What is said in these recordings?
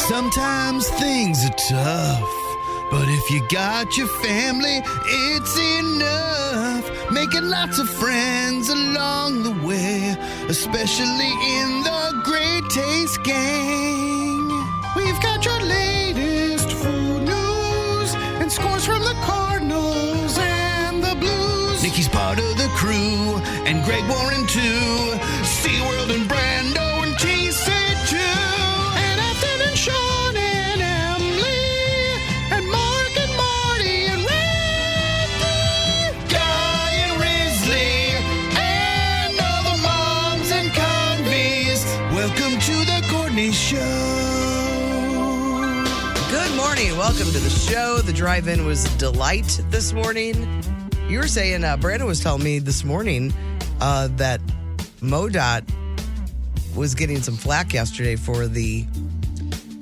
Sometimes things are tough, but if you got your family, it's enough. Making lots of friends along the way, especially in the Great Taste Gang. We've got your latest food news and scores from the Cardinals and the Blues. Nikki's part of the crew, and Greg Warren too. SeaWorld and Brando and Casey too. And Ethan and Sean and Emily and Mark and Marty and Randy. Guy and Risley and all the moms and convies. Welcome to the Courtney Show. Good morning. Welcome to the show. The drive-in was a delight this morning. You were saying, Brandon was telling me this morning that MoDOT was getting some flack yesterday for the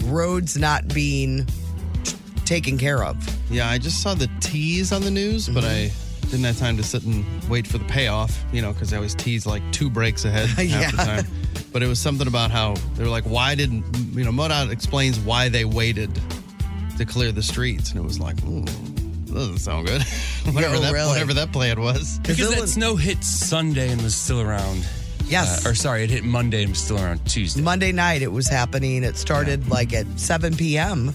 roads not being taken care of. Yeah, I just saw the tease on the news, but I didn't have time to sit and wait for the payoff, because I always tease like 2 breaks ahead half the time. But it was something about how they were like, why didn't, MoDOT explains why they waited to clear the streets. And it was like, doesn't sound good. Whatever that plan was. Because that snow hit Sunday and was still around. Yes. It hit Monday and was still around Tuesday. Monday night it was happening. It started like at 7 p.m.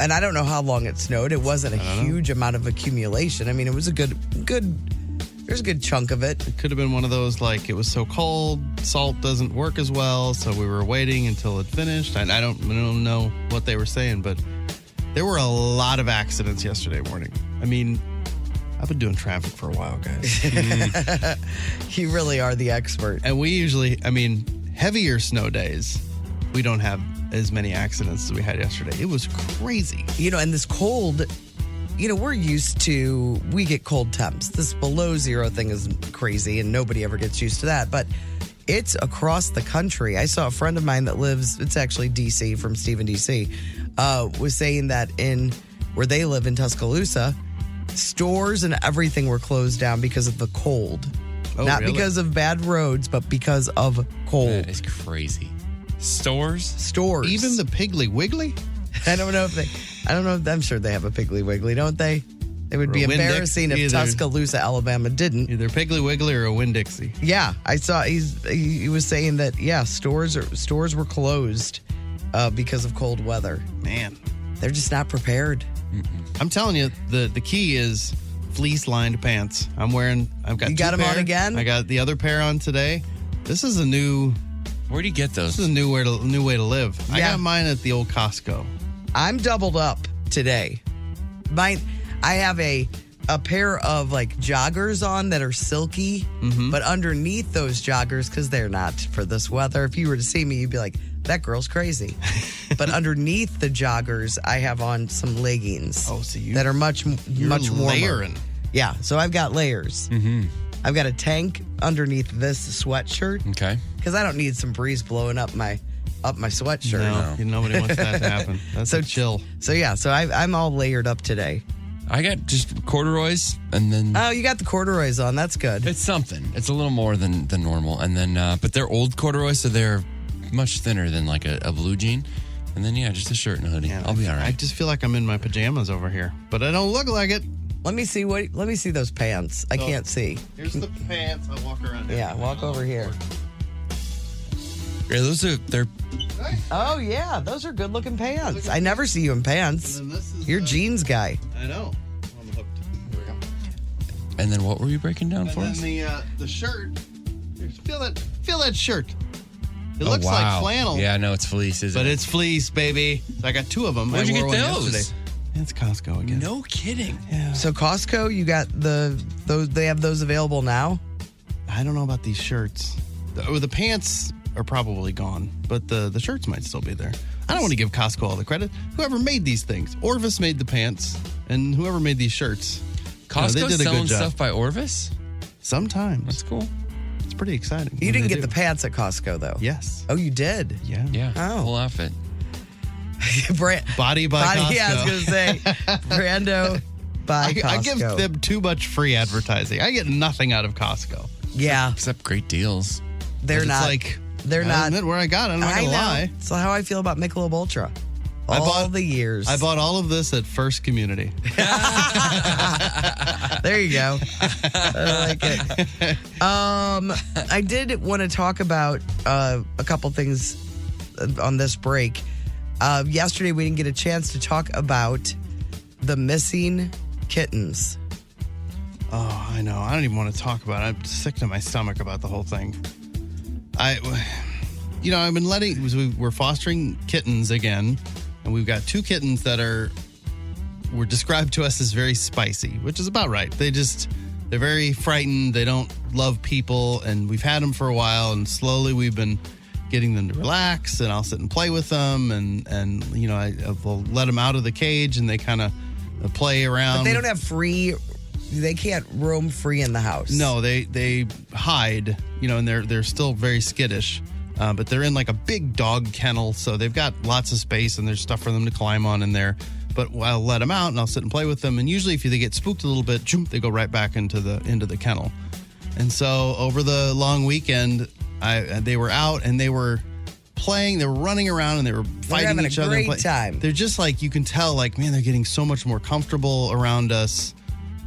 And I don't know how long it snowed. It wasn't a huge amount of accumulation. I mean, it was a good, there's a good chunk of it. It could have been one of those, like, it was so cold, salt doesn't work as well, so we were waiting until it finished. I don't know what they were saying, but there were a lot of accidents yesterday morning. I mean, I've been doing traffic for a while, guys. You really are the expert. And we usually, heavier snow days, we don't have as many accidents as we had yesterday. It was crazy. And this cold, we're used to, we get cold temps. This below zero thing is crazy and nobody ever gets used to that. But it's across the country. I saw a friend of mine that lives, it's actually D.C., from Stephen, D.C., was saying that in where they live in Tuscaloosa, stores and everything were closed down because of the cold. Not really? Because of bad roads, but because of cold. That is crazy. Stores? Even the Piggly Wiggly? I don't know. I'm sure they have a Piggly Wiggly, don't they? It would be embarrassing if Tuscaloosa, Alabama didn't. Either Piggly Wiggly or a Winn-Dixie. Yeah, I saw he was saying that, stores were closed because of cold weather. Man. They're just not prepared. I'm telling you, the key is fleece-lined pants. I've got You got them on again? I got the other pair on today. This is a new... Where do you get those? This is a new way to live. Yeah. I got mine at the old Costco. I'm doubled up today. I have a pair of like joggers on that are silky, but underneath those joggers, because they're not for this weather, if you were to see me, you'd be like, that girl's crazy. But underneath the joggers, I have on some leggings that are much warmer. Layering. Yeah, so I've got layers. Mm-hmm. I've got a tank underneath this sweatshirt. Okay. Because I don't need some breeze blowing up my sweatshirt. No, nobody wants that to happen. That's so chill. So I'm all layered up today. I got just corduroys, and then... Oh, you got the corduroys on. That's good. It's something. It's a little more than normal. And then, but they're old corduroys, so they're much thinner than like a blue jean. And then, just a shirt and a hoodie. Yeah, I'll be all right. I just feel like I'm in my pajamas over here, but I don't look like it. Let me see those pants. I can't see. Here's the pants. I'll walk around. Yeah, walk over here. Yeah, they're... Oh, yeah. Those are good-looking pants. I never see you in pants. You're jeans guy. I know. I'm hooked. Here we go. And then what were you breaking down for us? And then the shirt. Feel that shirt. It looks like flannel. Yeah, no, it's fleece, isn't it? But it's fleece, baby. So I got 2 of them. Where'd you get those? Yesterday. It's Costco again. No kidding. Yeah. So Costco, you got those. They have those available now? I don't know about these shirts. The pants are probably gone, but the shirts might still be there. I don't want to give Costco all the credit. Whoever made these things. Orvis made the pants, and whoever made these shirts. Costco they did a selling good job. stuff by Orvis? Sometimes. That's cool. It's pretty exciting. You didn't get the pants at Costco, though? Yes. Oh, you did? Yeah. Yeah. Oh. Whole outfit. Body by Costco. Yeah, I was going to say. Brando by Costco. I give them too much free advertising. I get nothing out of Costco. Yeah. Except great deals. They're not. It's like They're I'll not. admit where I got it. I'm not I going to know. lie. That's how I feel about Michelob Ultra. All the years. I bought all of this at First Community. There you go. I like it. I did want to talk about a couple things on this break. Yesterday, we didn't get a chance to talk about the missing kittens. Oh, I know. I don't even want to talk about it. I'm sick to my stomach about the whole thing. I've been we're fostering kittens again, and we've got 2 kittens that were described to us as very spicy, which is about right. They're very frightened. They don't love people, and we've had them for a while, and slowly we've been getting them to relax, and I'll sit and play with them, and I'll let them out of the cage, and they kind of play around. But they don't have they can't roam free in the house. No, they hide, and they're still very skittish. But they're in like a big dog kennel, so they've got lots of space and there's stuff for them to climb on in there. But I'll let them out and I'll sit and play with them. And usually, if they get spooked a little bit, they go right back into the kennel. And so over the long weekend, they were out and they were playing. They were running around and they were fighting each other. Having a great time. They're just like, you can tell, like, man, they're getting so much more comfortable around us.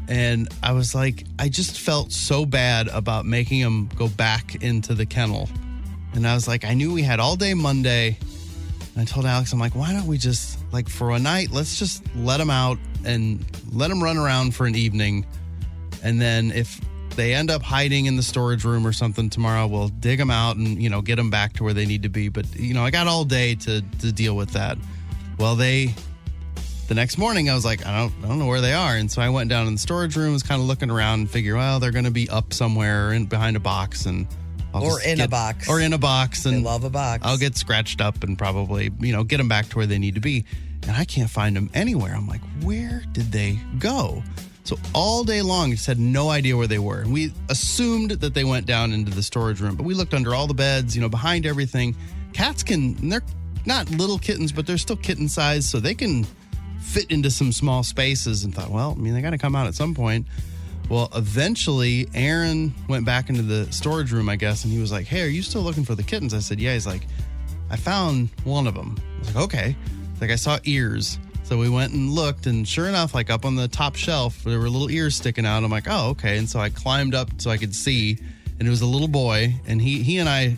And I was like, I just felt so bad about making them go back into the kennel. And I was like, I knew we had all day Monday. And I told Alex, I'm like, why don't we just, like, for a night, let's just let them out and let them run around for an evening. And then if they end up hiding in the storage room or something tomorrow, we'll dig them out and, get them back to where they need to be. But, I got all day to deal with that. Well, the next morning I was like, I don't know where they are. And so I went down in the storage room, was kind of looking around and figured, well, they're going to be up somewhere behind a box and a box. Or in a box. And they love a box. I'll get scratched up and probably, get them back to where they need to be. And I can't find them anywhere. I'm like, where did they go? So all day long, I just had no idea where they were. And we assumed that they went down into the storage room, but we looked under all the beds, behind everything. Cats they're not little kittens, but they're still kitten size, so they can fit into some small spaces, and thought, well, they got to come out at some point. Well, eventually, Aaron went back into the storage room, I guess, and he was like, hey, are you still looking for the kittens? I said, yeah. He's like, I found one of them. I was like, okay. Like, I saw ears. So we went and looked, and sure enough, like up on the top shelf, there were little ears sticking out. I'm like, oh, okay. And so I climbed up so I could see, and it was a little boy, and he and I,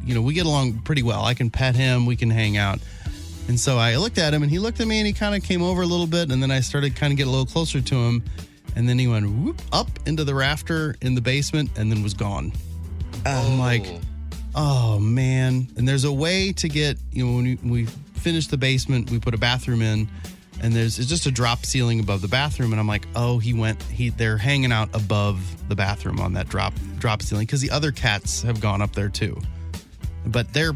we get along pretty well. I can pet him. We can hang out. And so I looked at him, and he looked at me, and he kind of came over a little bit, and then I started kind of get a little closer to him. And then he went whoop up into the rafter in the basement and then was gone. I'm like, oh, man. And there's a way to get, when we finished the basement, we put a bathroom in, and it's just a drop ceiling above the bathroom. And I'm like, oh, they're hanging out above the bathroom on that drop ceiling because the other cats have gone up there too. But they're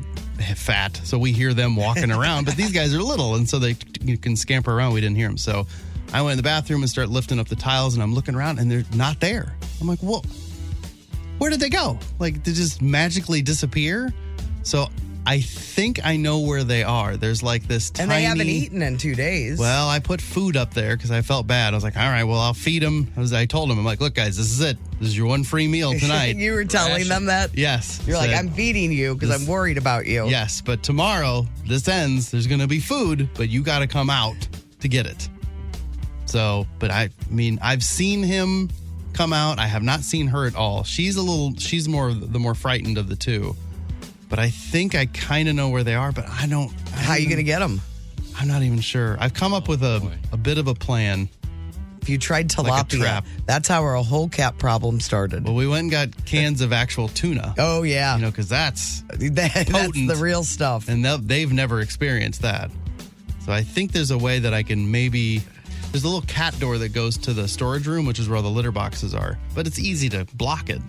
fat, so we hear them walking around. But these guys are little, and so they can scamper around. We didn't hear them. So I went in the bathroom and started lifting up the tiles, and I'm looking around, and they're not there. I'm like, whoa, where did they go? Like, they just magically disappear? So I think I know where they are. There's like this tiny... And they haven't eaten in 2 days. Well, I put food up there because I felt bad. I was like, all right, well, I'll feed them. As I told them, I'm like, look, guys, this is it. This is your one free meal tonight. You were telling them that? Yes. You're like, I'm feeding you because I'm worried about you. Yes, but tomorrow, this ends. There's going to be food, but you got to come out to get it. So, but I've seen him come out. I have not seen her at all. She's the more frightened of the two. But I think I kind of know where they are, but I don't. How are you going to get them? I'm not even sure. I've come up with a bit of a plan. If you tried tilapia, like a trap. That's how our whole cat problem started. Well, we went and got cans of actual tuna. Oh, yeah. Because that's that's the real stuff. And they've never experienced that. So I think there's a way that I can maybe... There's a little cat door that goes to the storage room, which is where all the litter boxes are. But it's easy to block it.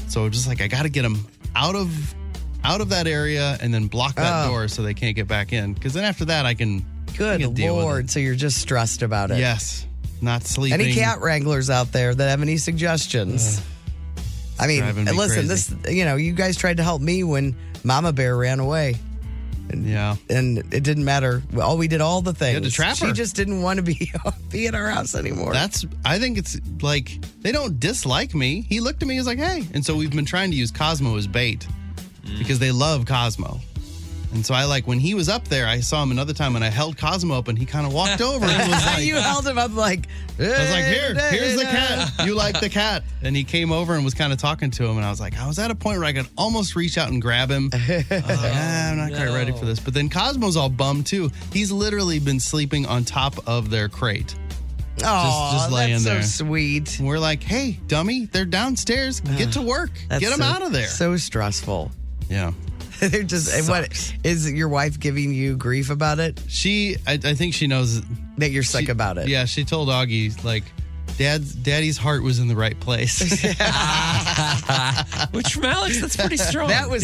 So just like, I got to get them out of that area and then block that door so they can't get back in. Because then after that, I can deal Lord. with it. So you're just stressed about it. Yes. Not sleeping. Any cat wranglers out there that have any suggestions? I mean, listen, crazy. you guys tried to help me when Mama Bear ran away. Yeah. And it didn't matter. We did all the things. You had to trap her. She just didn't want to be in our house anymore. I think it's like, they don't dislike me. He looked at me, he was like, hey. And so we've been trying to use Cosmo as bait. because they love Cosmo. And so when he was up there, I saw him another time and I held Cosmo up and he kind of walked over and was like, You held him up like, I was like, here's the cat. You like the cat. And he came over and was kind of talking to him. And I was like, I was at a point where I could almost reach out and grab him. I was like, I'm not quite ready for this. But then Cosmo's all bummed too. He's literally been sleeping on top of their crate. oh, just laying that's there. so sweet. And we're like, hey, dummy, they're downstairs. Get to work. That's Get them out of there. So stressful. Yeah. They're just, and what is your wife giving you grief about it? I think she knows That you're sick about it. Yeah, she told Augie, Daddy's heart was in the right place. Which from Alex, that's pretty strong. That was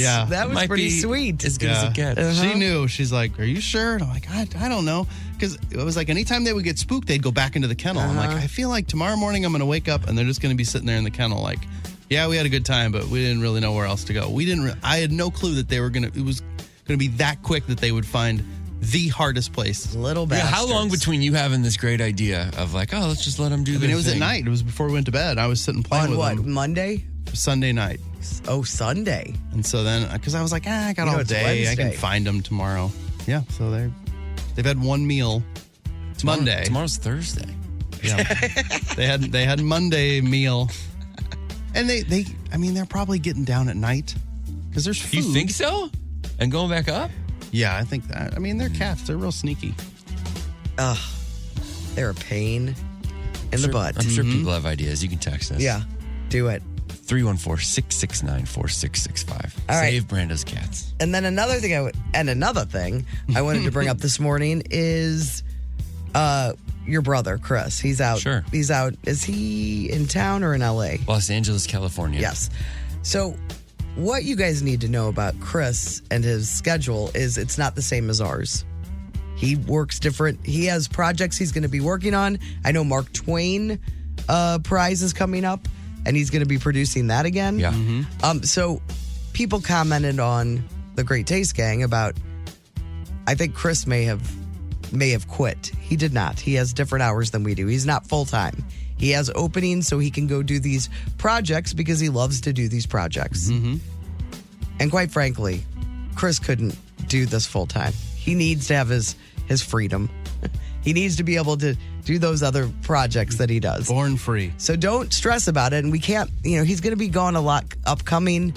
Might pretty be sweet. As good as it gets. She knew. She's like, are you sure? And I'm like, I don't know. Because it was like anytime they would get spooked, they'd go back into the kennel. I'm like, I feel like tomorrow morning I'm going to wake up and they're just going to be sitting there in the kennel like, yeah, we had a good time, but we didn't really know where else to go. I had no clue that it was going to be that quick that they would find the hardest place. Little Yeah, bastards. how long between you having this great idea of let's just let them do their It was thing? at night. It was before we went to bed. I was sitting playing On with what, them Monday? Sunday night. Oh, Sunday. And so then, because I was like, I got You know, all it's day. I can Wednesday. find them tomorrow. Yeah, so they've had one meal. It's Monday. Tomorrow's Thursday. Yeah. they had Monday meal. And they're probably getting down at night because there's food. You think so? And going back up? Yeah, I think that. I mean, they're cats. They're real sneaky. Ugh. They're a pain in the butt. I'm sure people have ideas. You can text us. Yeah. Do it. 314-669-4665. All right. Save Brando's cats. And then another thing I wanted to bring up this morning is your brother, Chris. He's out. Sure. He's out. Is he in town or in LA? Los Angeles, California. Yes. So what you guys need to know about Chris and his schedule is it's not the same as ours. He works different. He has projects he's going to be working on. I know Mark Twain prize is coming up, and he's going to be producing that again. Yeah. So people commented on the Great Taste Gang about, I think Chris may have quit. He did not. He has different hours than we do. He's not full time. He has openings so he can go do these projects because he loves to do these projects. Mm-hmm. And quite frankly, Chris couldn't do this full time. He needs to have his freedom. He needs to be able to do those other projects that he does. Born free. So don't stress about it. And we can't, he's going to be gone a lot upcoming,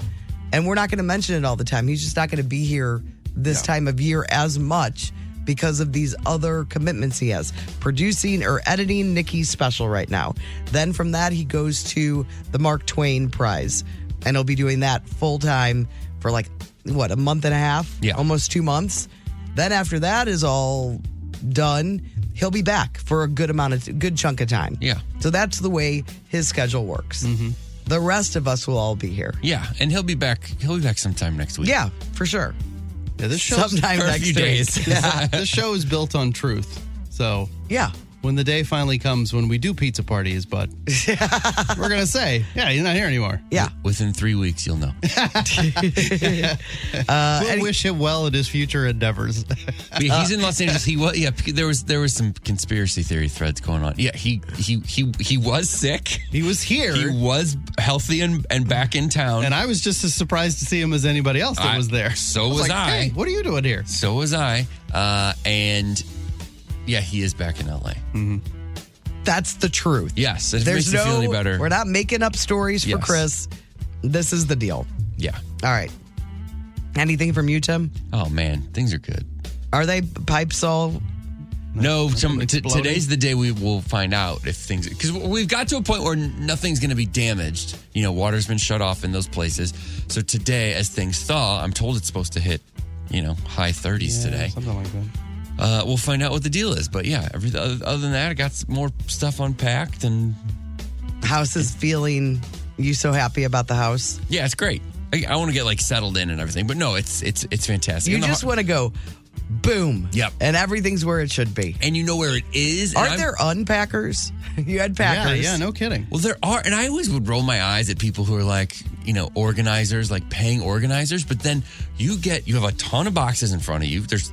and we're not going to mention it all the time. He's just not going to be here this time of year as much because of these other commitments he has. Producing or editing Nikki's special right now. Then from that, he goes to the Mark Twain prize, and he'll be doing that full time for a month and a half? Yeah. Almost 2 months. Then after that is all done, he'll be back for a good chunk of time. Yeah. So that's the way his schedule works. Mm-hmm. The rest of us will all be here. Yeah, and he'll be back sometime next week. Yeah, for sure. Yeah, this show Sometime for a next few week. days. Yeah. this show is built on truth. So Yeah. when the day finally comes when we do pizza parties, but we're gonna say, yeah, he's not here anymore. Yeah. Within 3 weeks, you'll know. We'll wish him well in his future endeavors. But he's in Los Angeles. He was. Yeah, there was some conspiracy theory threads going on. Yeah, he was sick. He was here. He was healthy and back in town. And I was just as surprised to see him as anybody else that was there. So was like, I. Hey, what are you doing here? So was I. And yeah, he is back in LA. That's the truth. Yes, it makes you feel any better. We're not making up stories for Yes. Chris. This is the deal. Yeah. All right. Anything from you, Tim? Oh man, things are good. Are they pipes all? No, exploding? today's the day we will find out if things, because we've got to a point where nothing's going to be damaged. Water's been shut off in those places. So today, as things thaw, I'm told it's supposed to hit, high 30s today. Something like that. We'll find out what the deal is. But yeah, other than that, I got some more stuff unpacked, and House is feeling. You so happy about the house? yeah, it's great. I want to get settled in and everything, but no, it's fantastic. You And just want to go, boom. Yep. And everything's where it should be. and you know where it is. and Aren't I'm- there unpackers? You had packers. Yeah, no kidding. Well, there are, and I always would roll my eyes at people who are organizers, paying organizers. But then you have a ton of boxes in front of you. There's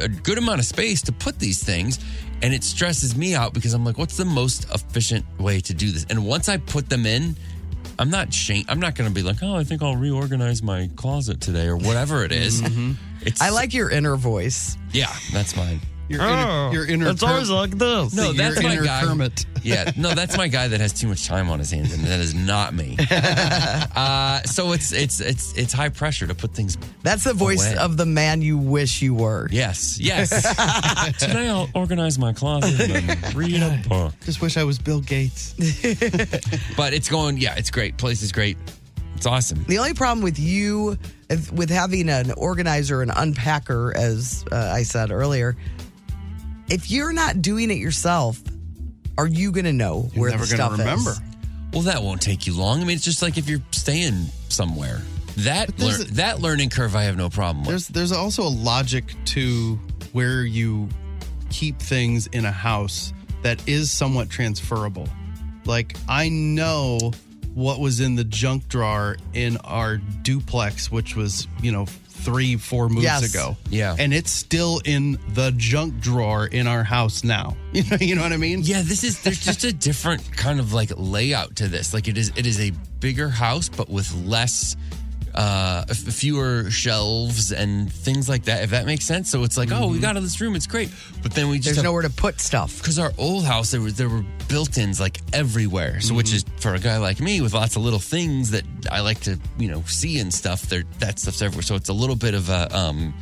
a good amount of space to put these things, and it stresses me out because I'm like, what's the most efficient way to do this? And once I put them in, I'm not going to be like, oh, I think I'll reorganize my closet today or whatever it is. I like your inner voice. Yeah, that's mine. Your inner It's always like this. No, that's your my inner guy. Kermit. Yeah, no, that's my guy that has too much time on his hands, and that is not me. So it's high pressure to put things. That's the voice away. of the man you wish you were. Yes. Today I'll organize my closet and read a book. Just wish I was Bill Gates. But it's going. Yeah, it's great. Place is great. It's awesome. The only problem with you, with having an organizer, an unpacker, as I said earlier, if you're not doing it yourself, are you going to know where the stuff remember. is? Well, that won't take you long. I mean, it's just like if you're staying somewhere. That learning curve, I have no problem with. There's also a logic to where you keep things in a house that is somewhat transferable. Like, I know what was in the junk drawer in our duplex, which was, 3-4 moves ago. Yeah. And it's still in the junk drawer in our house now. You know what I mean? Yeah, there's just a different kind of like layout to this. Like it is a bigger house, but with less, fewer shelves and things like that, if that makes sense. So it's like, oh, we got in this room, it's great. But then we just There's nowhere to put stuff. Because our old house, there were built-ins like everywhere. So which is for a guy like me with lots of little things that I like to, see and stuff. That stuff's everywhere. So it's a little bit of a,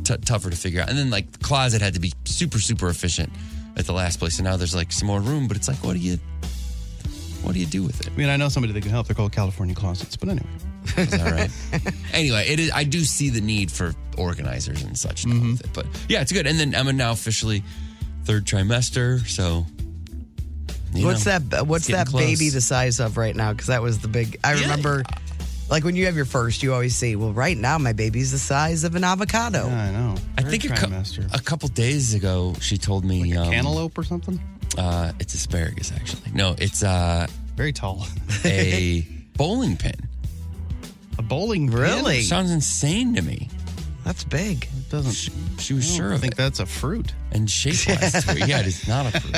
tougher to figure out. And then like the closet had to be super, super efficient at the last place. And now there's like some more room, but it's like, what do you do with it? I mean, I know somebody that can help. They're called California Closets. But anyway. Is that right? Anyway, it is. I do see the need for organizers and such now with it. But yeah, it's good. And then I'm now officially third trimester. So What's that getting close. baby the size of right now? Because that was the big. I remember, like when you have your first, you always say, "Well, right now my baby's the size of an avocado." Yeah, I know. I think a couple days ago she told me cantaloupe or something. It's asparagus actually. No, it's very tall. a bowling pin. A bowling pin? Really? Sounds insane to me. That's big. It doesn't. She was sure of I think it. that's a fruit. And shape-wise, too. Yeah, it is not a fruit.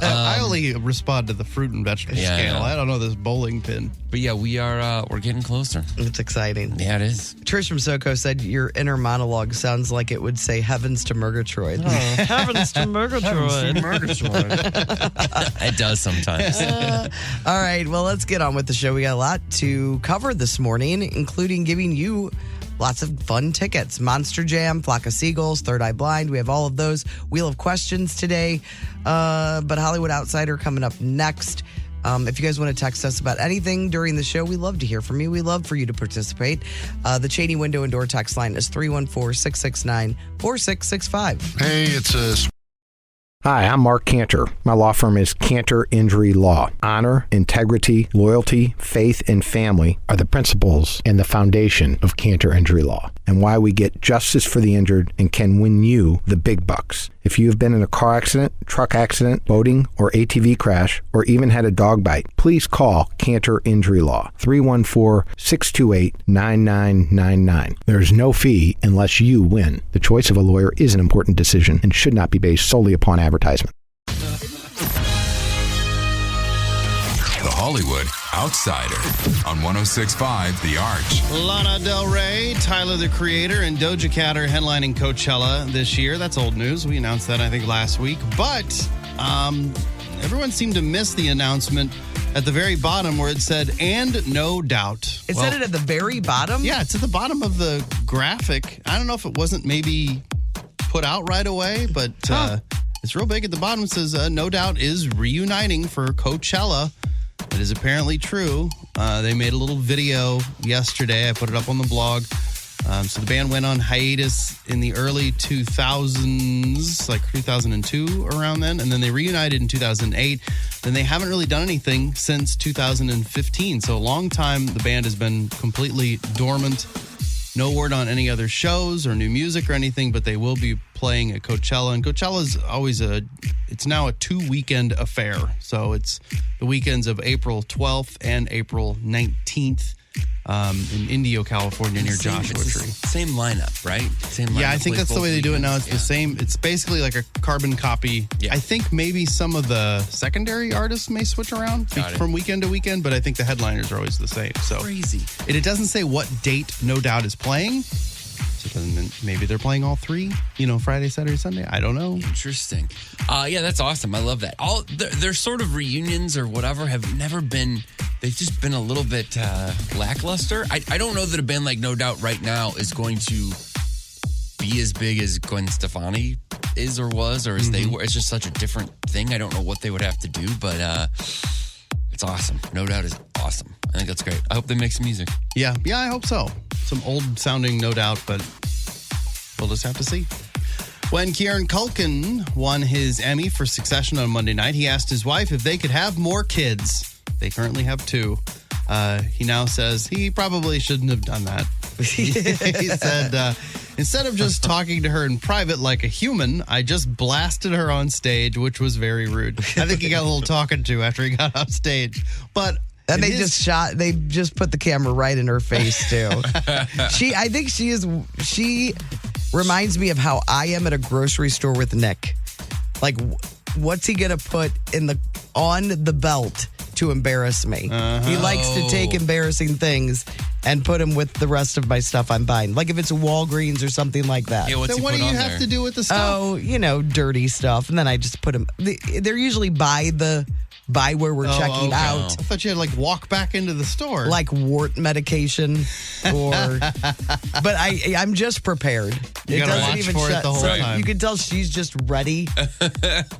I only respond to the fruit and vegetable scale. I don't know this bowling pin. But yeah, we're getting closer. It's exciting. Yeah, it is. Trish from SoCo said your inner monologue sounds like it would say heavens to Murgatroyd. Heavens to Murgatroyd. It does sometimes. All right, well, let's get on with the show. We got a lot to cover this morning, including giving you lots of fun tickets. Monster Jam, Flock of Seagulls, Third Eye Blind. We have all of those. Wheel of Questions today. But Hollywood Outsider coming up next. If you guys want to text us about anything during the show, we love to hear from you. We love for you to participate. The Cheney Window and Door text line is 314-669-4665. Hey, it's Hi, I'm Mark Cantor. My law firm is Cantor Injury Law. Honor, integrity, loyalty, faith, and family are the principles and the foundation of Cantor Injury Law, and why we get justice for the injured and can win you the big bucks. If you have been in a car accident, truck accident, boating, or ATV crash, or even had a dog bite, please call Cantor Injury Law, 314-628-9999. There is no fee unless you win. The choice of a lawyer is an important decision and should not be based solely upon advertisement. The Hollywood Outsider on 106.5 The Arch. Lana Del Rey, Tyler the Creator, and Doja Cat are headlining Coachella this year. That's old news. We announced that, I think, last week. But everyone seemed to miss the announcement at the very bottom where it said, "and no doubt." It said it at the very bottom? Yeah, it's at the bottom of the graphic. I don't know if it wasn't maybe put out right away, but it's real big at the bottom. It says, "No Doubt is reuniting for Coachella." It is apparently true. They made a little video yesterday. I put it up on the blog. So the band went on hiatus in the early 2000s, like 2002, around then. And then they reunited in 2008. Then they haven't really done anything since 2015. So a long time the band has been completely dormant. No word on any other shows or new music or anything, but they will be playing at Coachella. And Coachella is always it's now a 2-weekend affair. So it's the weekends of April 12th and April 19th. in Indio, California, near Joshua Tree. Same lineup, right? Same lineup. Yeah, I think plays that's the both way they do it now. weekends. It's the same. It's basically like a carbon copy. Yeah. I think maybe some of the secondary artists may switch around Got it. from weekend to weekend, but I think the headliners are always the same. So Crazy. it doesn't say what date No Doubt is playing. So it doesn't mean maybe they're playing all three, Friday, Saturday, Sunday. I don't know. Interesting. Yeah, that's awesome. I love that. All their sort of reunions or whatever have never been. They've just been a little bit lackluster. I don't know that a band like No Doubt right now is going to be as big as Gwen Stefani is or was or as they were. It's just such a different thing. I don't know what they would have to do, but it's awesome. No Doubt is awesome. I think that's great. I hope they make some music. Yeah, I hope so. Some old sounding No Doubt, but we'll just have to see. When Kieran Culkin won his Emmy for Succession on Monday night, he asked his wife if they could have more kids. They currently have 2. He now says he probably shouldn't have done that. He said, instead of just talking to her in private like a human, I just blasted her on stage, which was very rude. I think he got a little talking to after he got off stage. But And they just put the camera right in her face too. I think she reminds me of how I am at a grocery store with Nick. Like, what's he gonna put on the belt to embarrass me? He likes to take embarrassing things and put them with the rest of my stuff I'm buying. Like if it's Walgreens or something like that. Yeah, what's then he what put do you on have there? to do with the stuff? Oh, dirty stuff. And then I just put them. They're usually by where we're checking okay. out. I thought you had to walk back into the store. Like wart medication, but I'm just prepared. You gotta watch for it the whole time. You can tell she's just ready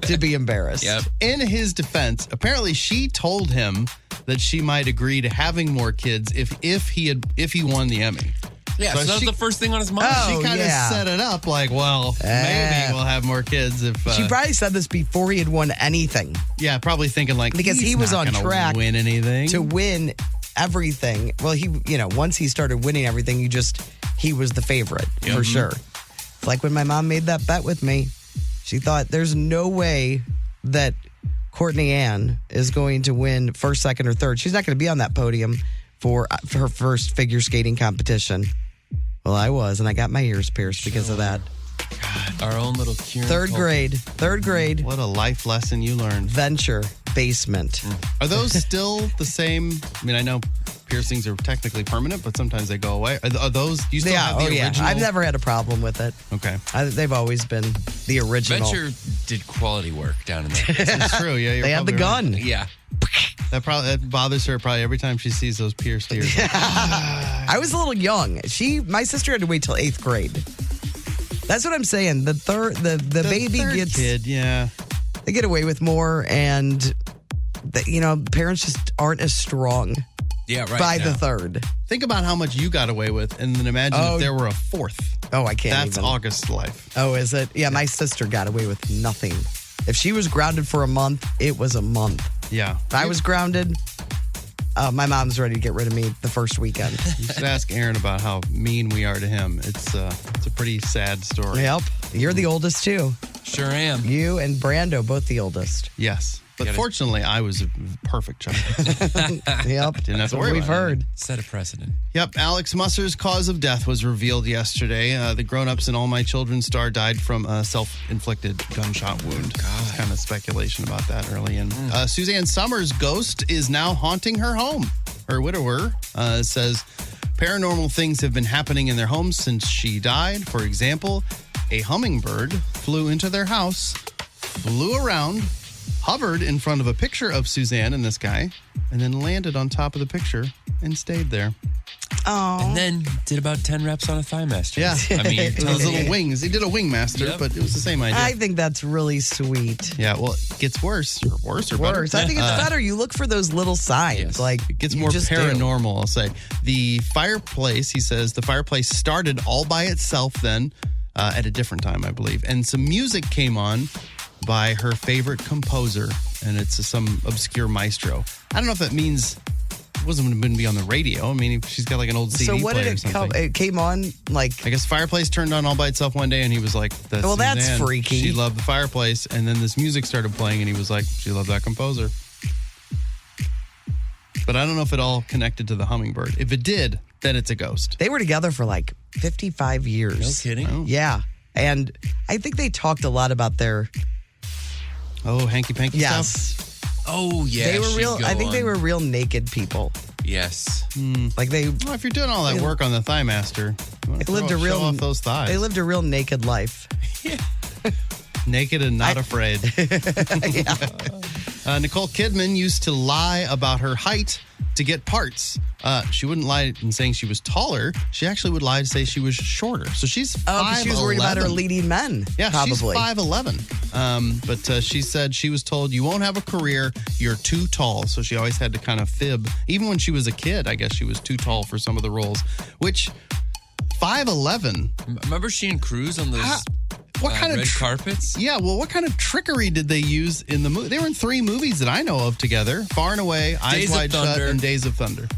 to be embarrassed. Yep. In his defense, apparently she told him that she might agree to having more kids if he won the Emmy. Yeah, So so that's she- the first thing on his mind. Oh, She kind of yeah. set it up like, well, maybe we'll have more kids if. She probably said this before he had won anything yeah, probably thinking like because he's he was not on gonna track win anything to win everything. Well, once he started winning everything, he was the favorite for sure. It's like when my mom made that bet with me. She thought there's no way that Courtney Ann is going to win first, second, or third. She's not going to be on that podium for her first figure skating competition. Well, I was, and I got my ears pierced because of that. Our own little Kieran Third Culkin. grade, What a life lesson you learned. venture, basement. Are those still the same? I mean, I know piercings are technically permanent, but sometimes they go away. Are those? You still have the original? I've never had a problem with it. Okay, They've always been the original. Venture did quality work down in there. that's true. Yeah, you're They had the probably right. gun. Yeah. That bothers her probably every time she sees those pierced ears. I was a little young. My sister had to wait till 8th grade. That's what I'm saying. The baby third gets kid, yeah. they get away with more, and parents just aren't as strong Yeah, right. by now. the third. Think about how much you got away with, and then imagine if there were a fourth. Oh, I can't That's even. August's life. Oh, is it? Yeah, my sister got away with nothing. If she was grounded for a month, it was a month. Yeah. If I was grounded, my mom's ready to get rid of me the first weekend. You should ask Aaron about how mean we are to him. It's a pretty sad story. Yep. You're the oldest, too. Sure am. You and Brando, both the oldest. Yes. But gotta- fortunately, I was a perfect child. Yep. Didn't have That's to what worry we've about heard. Set a precedent. Yep, Alex Musser's cause of death was revealed yesterday. The grown-ups in All My Children star died from a self-inflicted gunshot wound. There's kind of speculation about that early. And Suzanne Summers' ghost is now haunting her home. Her widower says paranormal things have been happening in their home since she died. For example, a hummingbird flew into their house, flew around, hovered in front of a picture of Suzanne and this guy, and then landed on top of the picture and stayed there. And then did about 10 reps on a thigh master. Yeah. I mean, Those tell little me. wings. He did a wing master, Yep. but it was the same idea. I think that's really sweet. Yeah, well, it gets worse. Or worse or better. Worse. I think it's better. You look for those little signs. Yes. Like It gets you more just do. paranormal, I'll say. The fireplace, he says, the fireplace started all by itself then at a different time, I believe. And some music came on by her favorite composer, and it's some obscure maestro. I don't know if that means it wasn't going to be on the radio. I mean, she's got like an old CD So what player did or it something. come? It came on like I guess fireplace turned on all by itself one day, and he was like, Well, that's Suzanne. freaky. She loved the fireplace, and then this music started playing, and he was like, she loved that composer. But I don't know if it all connected to the hummingbird. If it did, then it's a ghost. They were together for like 55 years. No kidding. Oh. Yeah. And I think they talked a lot about their. Oh, hanky-panky Yes. stuff? Oh, yeah. They were she'd real. go I think they on. were real naked people. Yes. Like they Well, if you're doing all that work on the Thigh Master, you want to lived a real. show off those thighs. They lived a real naked life. Naked and not afraid. Nicole Kidman used to lie about her height to get parts. She wouldn't lie in saying she was taller. She actually would lie to say she was shorter. So she's 5'11". Oh, 'cause she was worried about her leading men. Yeah, probably. she's 5'11". But she said she was told, you won't have a career. You're too tall. So she always had to kind of fib. Even when she was a kid, I guess she was too tall for some of the roles. Which, 5'11". Remember she and Cruz on those What kind of red carpets? Yeah, well, what kind of trickery did they use in the movie? They were in 3 movies that I know of together. Far and Away, Eyes Days of Wide Shut, Thunder. and Days of Thunder.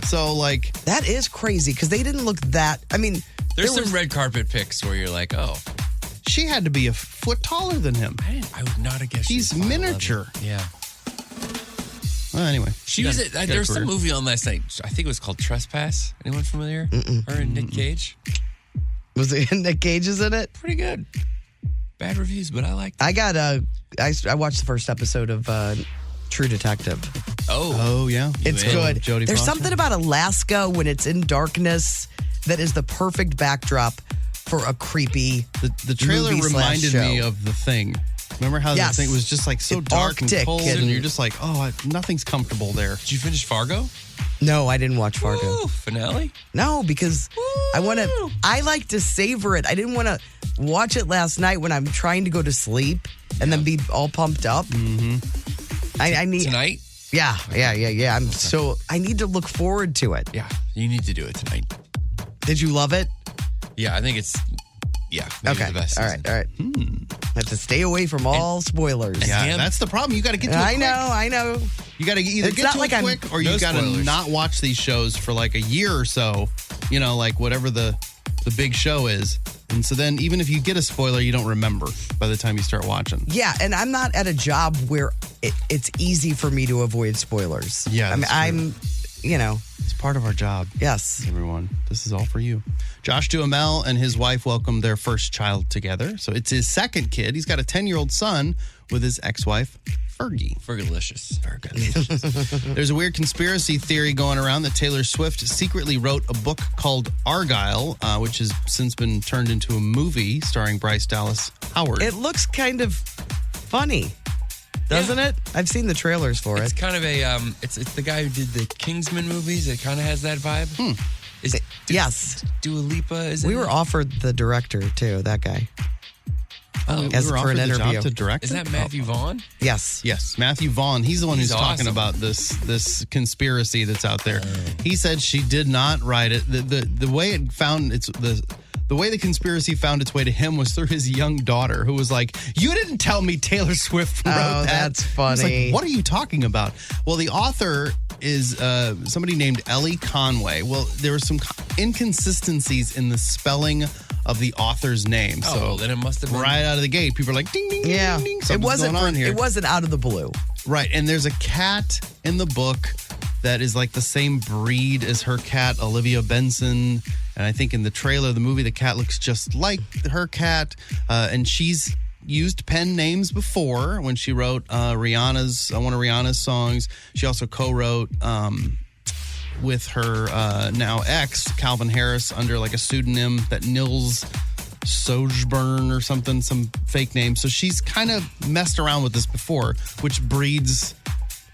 So, like, That is crazy because they didn't look that. I mean, There's there some was- red carpet pics where you're like, oh, she had to be a foot taller than him. I would not have guessed. He's she was 5'11". miniature. Yeah. Well, anyway. She was. got There a was some career. movie on last night. I think it was called Trespass. Anyone familiar? Her and Nick Cage. Was it Nick Cage is in it? Pretty good. Bad reviews, but I liked it. I got I watched the first episode of True Detective. Oh, yeah. It's in? good. Jodie There's Foster? something about Alaska when it's in darkness that is the perfect backdrop for a creepy. The trailer movie slash reminded me show. of The Thing. Remember how Yes. the thing was just like so It's dark and Arctic cold, and- and you're just like, oh, nothing's comfortable there. Did you finish Fargo? No, I didn't watch Fargo. Woo, finale? No, because I like to savor it. I didn't want to watch it last night when I'm trying to go to sleep and then be all pumped up. Mm-hmm. I need Tonight? Yeah. I need to look forward to it. Yeah, you need to do it tonight. Did you love it? Yeah, I think it's, maybe Okay. the best All season. right. I have to stay away from all spoilers. Yeah, Him? that's the problem. You got to get to it I quick. know. You got to either It's get not to like it I'm- quick or No you got to spoilers. not watch these shows for like a year or so, like whatever the big show is. And so then even if you get a spoiler, you don't remember by the time you start watching. Yeah, and I'm not at a job where it's easy for me to avoid spoilers. Yeah, I mean, that's true. I'm, It's part of our job. yes. Everyone, this is all for you. Josh Duhamel and his wife welcomed their first child together. So it's his second kid. He's got a 10-year-old son with his ex-wife, Fergie. Fergalicious. There's a weird conspiracy theory going around that Taylor Swift secretly wrote a book called Argyle, which has since been turned into a movie starring Bryce Dallas Howard. It looks kind of funny, doesn't it? I've seen the trailers for It's it. kind of a, it's the guy who did the Kingsman movies. It kind of has that vibe. Is Yes. Dua Lipa? Is We it? were offered the director, too, that guy. we as were for an offered the interview. job to direct Is it? that Matthew Vaughn? Yes. Yes, Matthew Vaughn. He's the one who's He's talking awesome. about this conspiracy that's out there. He said she did not write it. The way it found its the way the conspiracy found its way to him was through his young daughter, who was like, "You didn't tell me Taylor Swift wrote that." that's He's like, funny. what are you talking about? Well, the author is somebody named Ellie Conway. Well, there were some inconsistencies in the spelling of the author's name. Oh, So well, then it must have been. right out of the gate, people are like, "Ding, ding, Yeah. ding, ding." It Something's wasn't going on here. It wasn't out of the blue. Right, and there's a cat in the book that is like the same breed as her cat, Olivia Benson. And I think in the trailer of the movie, the cat looks just like her cat. And she's used pen names before when she wrote one of Rihanna's songs. She also co-wrote with her now ex, Calvin Harris, under like a pseudonym that Nils Sojburn or something, some fake name. So she's kind of messed around with this before, which breeds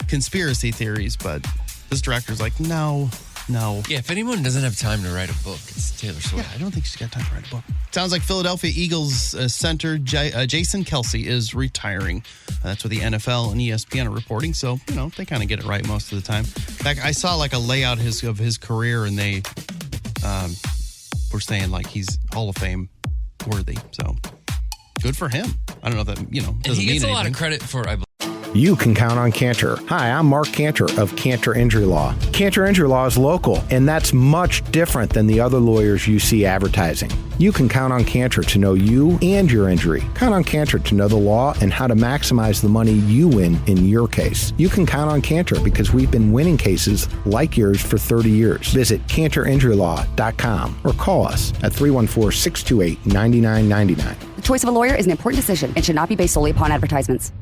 conspiracy theories. But this director's like, no. Yeah, if anyone doesn't have time to write a book, it's Taylor Swift. Yeah, I don't think she's got time to write a book. Sounds like Philadelphia Eagles center Jason Kelsey is retiring. That's what the NFL and ESPN are reporting. So, they kind of get it right most of the time. In fact, I saw like a layout of his career, and they were saying like he's Hall of Fame worthy. So good for him. I don't know if that, doesn't And he gets mean a lot of anything. credit for, I believe. you can count on Cantor. Hi, I'm Mark Cantor of Cantor Injury Law. Cantor Injury Law is local, and that's much different than the other lawyers you see advertising. You can count on Cantor to know you and your injury. Count on Cantor to know the law and how to maximize the money you win in your case. You can count on Cantor because we've been winning cases like yours for 30 years. Visit CantorInjuryLaw.com or call us at 314-628-9999. The choice of a lawyer is an important decision and should not be based solely upon advertisements.